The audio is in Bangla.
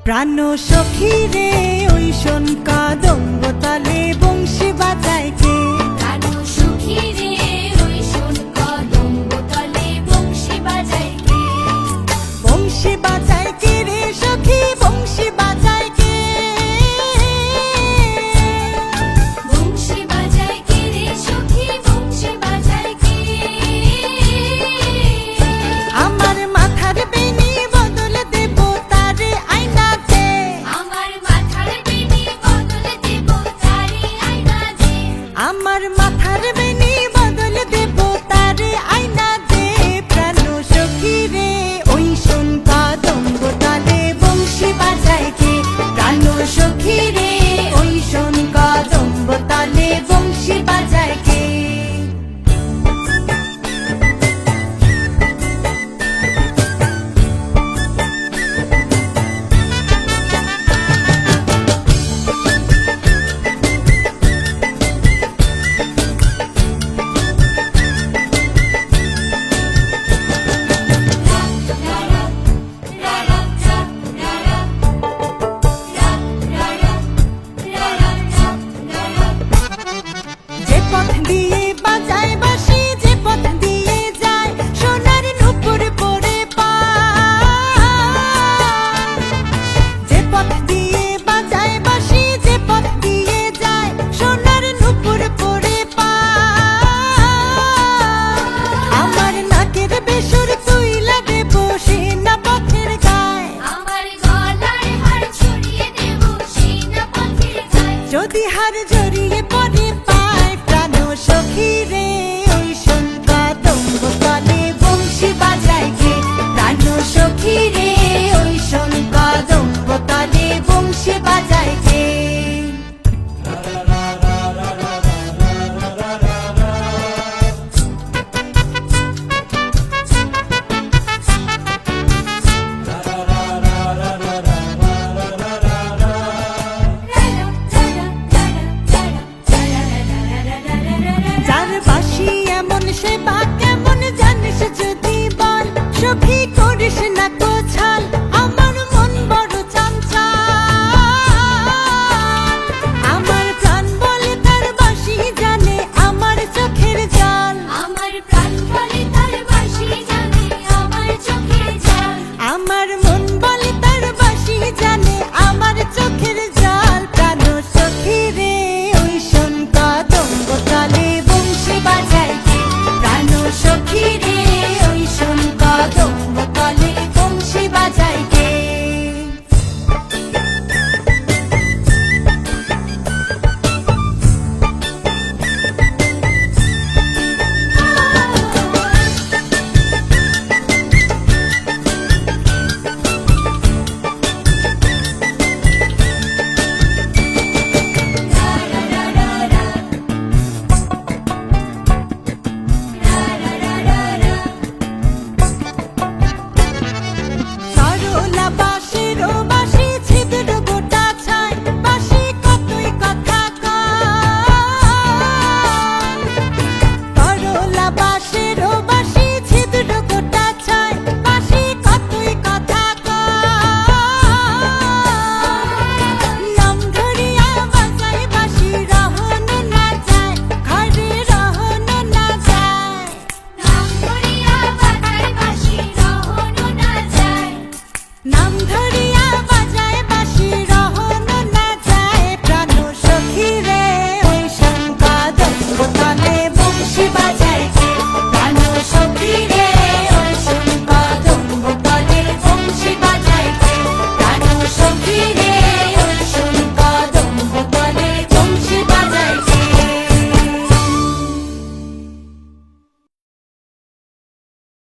প্রাণ সখী রে ওই শোন কদম্ব তলে বংশী বাজায় কে? প্রাণ সখী রে ওই শোন কদম্ব তলে বংশী বাজায় কে? বংশী বাজায় কে রে সখী, বংশী বাজায় কে? বংশী বাজায় কে রে সখী, বংশী বাজায় কে? আমার মাথার বেনি বদল দেব তারে আয়না দে। আমার মাথার বেনি বদল দেব তারে আয়না দে। আমার মাথার বেনি বদল দেব তারে আয়না দে। প্রাণ সখী রে ওই শোন কদম্ব তলে বংশী বাজায় কে? প্রাণ সখী রে ওই শোন কদম্ব তলে বংশী বাজায় কে? যে পথ দিয়ে বাজায় বাঁশি, যে পথ দিয়ে যায় সোনার নূপুর পরে পায়। যে পথ দিয়ে বাজায় বাঁশি, যে পথ দিয়ে যায় সোনার নূপুর পরে পায়। আমার নাকের বেসুর তুইলা দেব সে না পথের গায়। আমার গলার হার ছড়িয়ে দেব সেই না পথের গায়। যদি হার জড়িয়ে